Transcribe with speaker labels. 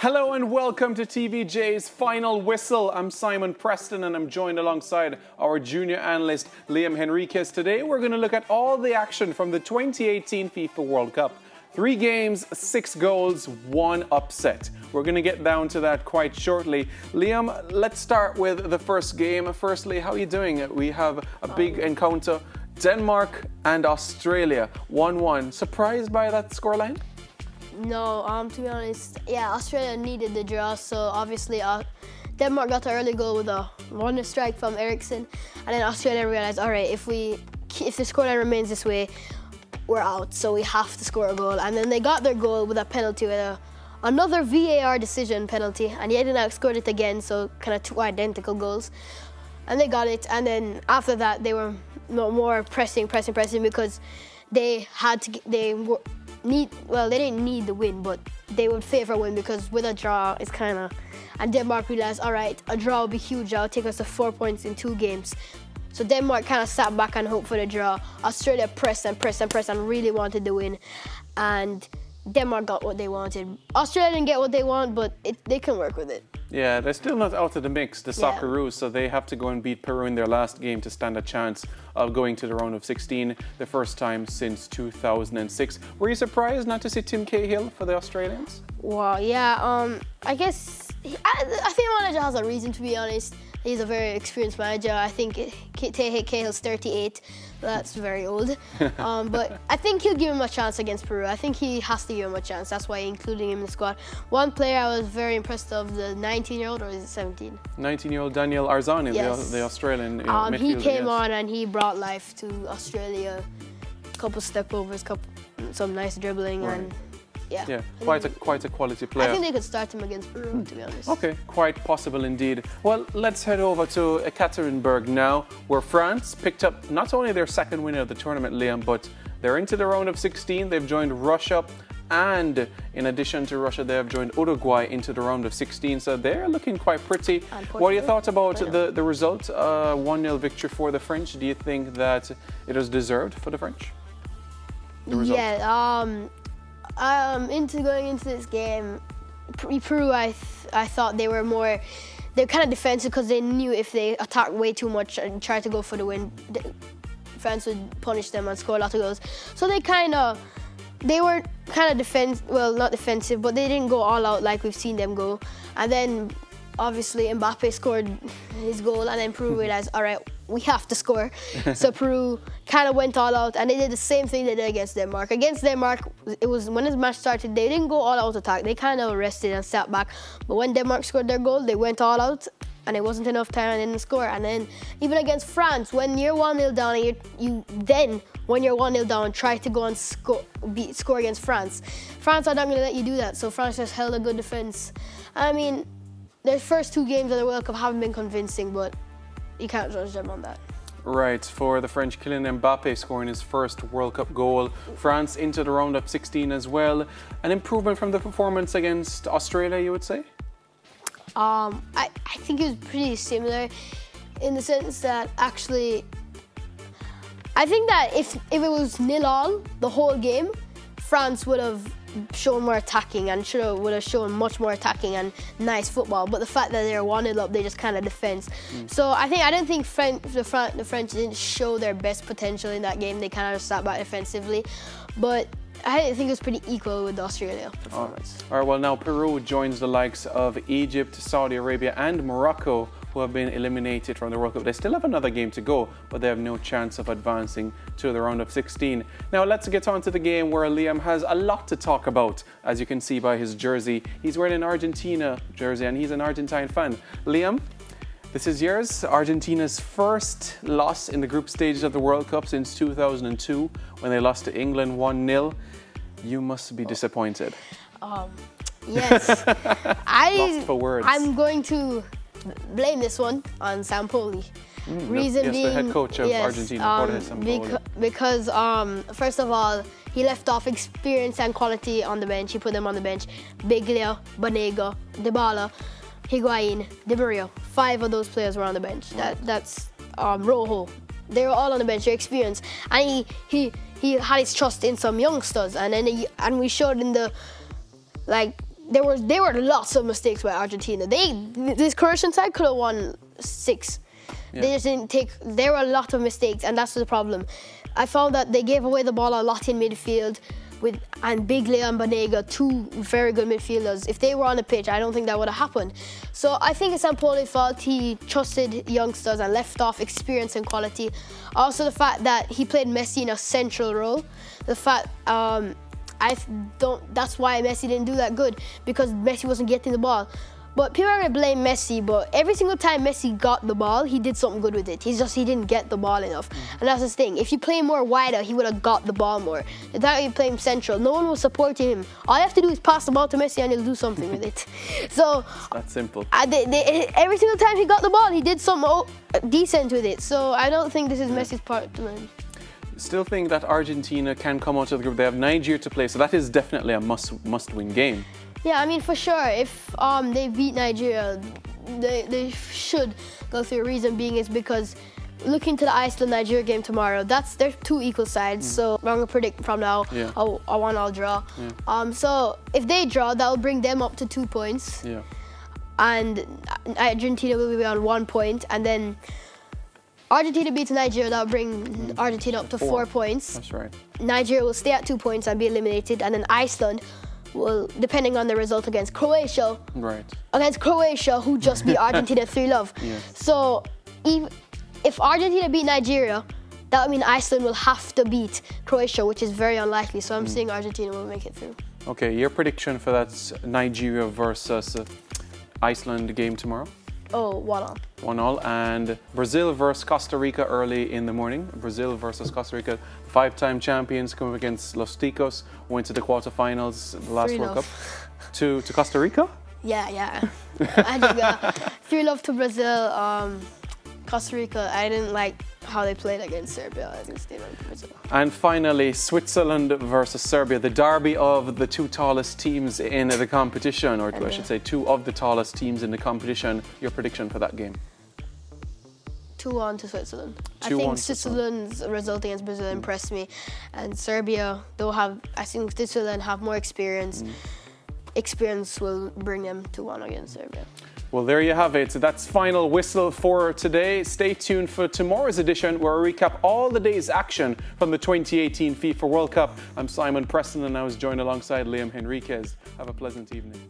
Speaker 1: Hello and welcome to TVJ's Final Whistle. I'm Simon Preston and I'm joined alongside our junior analyst Liam Henriquez. Today we're going to look at all the action from the 2018 FIFA World Cup. 3 games, 6 goals, 1 upset. We're going to get down to that quite shortly. Liam, let's start with the first game. Firstly, how are you doing? We have a big encounter. Denmark and Australia, 1-1. Surprised by that scoreline?
Speaker 2: No, to be honest, yeah, Australia needed the draw, so obviously Denmark got the early goal with a wonder strike from Eriksson, and then Australia realized, all right, if the scoreline remains this way, we're out, so we have to score a goal. And then they got their goal with a penalty, with another VAR decision penalty, and Jedinak scored it again, so kind of 2 identical goals, and they got it. And then after that, they were more pressing because they had to. They didn't need the win, but they would favour a win because with a draw, it's kind of... And Denmark realised, all right, a draw will be huge. That'll take us to 4 points in 2 games. So Denmark kind of sat back and hoped for the draw. Australia pressed and really wanted the win. And Denmark got what they wanted. Australia didn't get what they want, but they can work with it.
Speaker 1: Yeah, they're still not out of the mix, the Socceroos, so they have to go and beat Peru in their last game to stand a chance of going to the round of 16, the first time since 2006. Were you surprised not to see Tim Cahill for the Australians?
Speaker 2: Well, yeah, I guess, I think the manager has a reason, to be honest. He's a very experienced manager. I think Cahill's 38. That's very old. But I think he'll give him a chance against Peru. I think he has to give him a chance. That's why including him in the squad. One player I was very impressed of, the 19-year-old, or is it 17?
Speaker 1: 19-year-old Daniel Arzani,
Speaker 2: yes.
Speaker 1: the Australian midfielder.
Speaker 2: He came on and he brought life to Australia. A couple step overs, some nice dribbling, right. And yeah,
Speaker 1: quite a quality player.
Speaker 2: I think they could start him against Peru, to be honest.
Speaker 1: Okay, quite possible indeed. Well, let's head over to Ekaterinburg now, where France picked up not only their second win of the tournament, Liam, but they're into the round of 16. They've joined Russia, and in addition to Russia, they have joined Uruguay into the round of 16. So they're looking quite pretty. What are your thoughts about the result? 1-0 victory for the French. Do you think that it was deserved for the French? The result?
Speaker 2: Yeah. Going into this game, Peru, I thought they're kind of defensive because they knew if they attacked way too much and tried to go for the win, France would punish them and score a lot of goals. So they were kind of not defensive, but they didn't go all out like we've seen them go. And then obviously Mbappe scored his goal, and then Peru realized, all right, we have to score. So Peru kind of went all out, and they did the same thing they did against Denmark. Against Denmark, it was when the match started, they didn't go all out attack. They kind of rested and sat back. But when Denmark scored their goal, they went all out, and it wasn't enough time and didn't score. And then even against France, when you're 1-0 down, when you're 1-0 down, try to go and score against France. France are not going to let you do that. So France just held a good defense. I mean, their first 2 games of the World Cup haven't been convincing, but you can't judge them on that.
Speaker 1: Right, for the French, Kylian Mbappe scoring his first World Cup goal. France into the round of 16 as well. An improvement from the performance against Australia, you would say?
Speaker 2: I think it was pretty similar in the sense that actually, I think that if it was 0-0 the whole game, France would have shown more attacking and would have shown much more attacking and nice football. But the fact that they were 1-0 up, they just kind of defense. So I don't think the French didn't show their best potential in that game. They kind of sat back defensively. But I think it was pretty equal with the Australia performance.
Speaker 1: All right, well now Peru joins the likes of Egypt, Saudi Arabia and Morocco, who have been eliminated from the World Cup. They still have another game to go, but they have no chance of advancing to the round of 16. Now let's get on to the game where Liam has a lot to talk about. As you can see by his jersey, he's wearing an Argentina jersey and he's an Argentine fan. Liam, this is yours. Argentina's first loss in the group stages of the World Cup since 2002 when they lost to England 1-0. You must be disappointed.
Speaker 2: Yes.
Speaker 1: Lost for words.
Speaker 2: I'm going to blame this one on Sampaoli.
Speaker 1: Reason being, the head coach of Argentina,
Speaker 2: because first of all, he left off experience and quality on the bench. He put them on the bench. Biglia, Banega, Dybala, Higuain, Di Maria. 5 of those players were on the bench. That's Rojo. They were all on the bench. Their experience, and he had his trust in some youngsters, and then we showed in the there were lots of mistakes by Argentina. This Croatian side could have won 6. Yeah. They just didn't take. There were a lot of mistakes, and that's the problem. I found that they gave away the ball a lot in midfield, and Big Leo and Banega, 2 very good midfielders. If they were on the pitch, I don't think that would have happened. So I think it's Sampoli's fault. He trusted youngsters and left off experience and quality. Also, the fact that he played Messi in a central role. The fact that's why Messi didn't do that good, because Messi wasn't getting the ball. But people are going to blame Messi, but every single time Messi got the ball, he did something good with it. He didn't get the ball enough. And that's the thing. If you play more wider, he would have got the ball more. The time you play him central, no one was supporting him. All you have to do is pass the ball to Messi and he'll do something with it. So
Speaker 1: that's simple.
Speaker 2: Every single time he got the ball, he did something decent with it. So I don't think this is Messi's part to blame.
Speaker 1: Still think that Argentina can come out of the group. They have Nigeria to play, so that is definitely a must-win game. Yeah,
Speaker 2: I mean, for sure, if they beat Nigeria, they should go through. Reason being is because looking to the Iceland-Nigeria game tomorrow, they're 2 equal sides, so I'm going to predict from now a 1-1 draw. Yeah. So if they draw, that will bring them up to 2 points. Yeah. And Argentina will be on 1 point, and then Argentina beats Nigeria, that will bring Argentina up to 4 points.
Speaker 1: That's right.
Speaker 2: Nigeria will stay at 2 points and be eliminated, and then Iceland will, depending on the result against Croatia, who just beat Argentina 3-0. Yes. So if Argentina beat Nigeria, that would mean Iceland will have to beat Croatia, which is very unlikely. So I'm saying Argentina will make it through.
Speaker 1: Okay, your prediction for that Nigeria versus Iceland game tomorrow?
Speaker 2: Oh, 1-1.
Speaker 1: 1-1, and Brazil versus Costa Rica early in the morning. Brazil versus Costa Rica, 5-time champions coming against Los Ticos, went to the quarterfinals the last World Cup. To Costa Rica?
Speaker 2: Yeah. I think 3-0 to Brazil. Costa Rica, I didn't like how they played against Serbia. I didn't stay on Brazil.
Speaker 1: And finally, Switzerland versus Serbia, the derby of the 2 tallest teams in the competition, or I should say 2 of the tallest teams in the competition. Your prediction for that game?
Speaker 2: 2-1 to Switzerland. I think Switzerland's result against Brazil impressed me, and Serbia, I think Switzerland have more experience. Experience will bring them 2-1 against Serbia.
Speaker 1: Well, there you have it. That's final whistle for today. Stay tuned for tomorrow's edition, where we recap all the day's action from the 2018 FIFA World Cup. I'm Simon Preston, and I was joined alongside Liam Henriquez. Have a pleasant evening.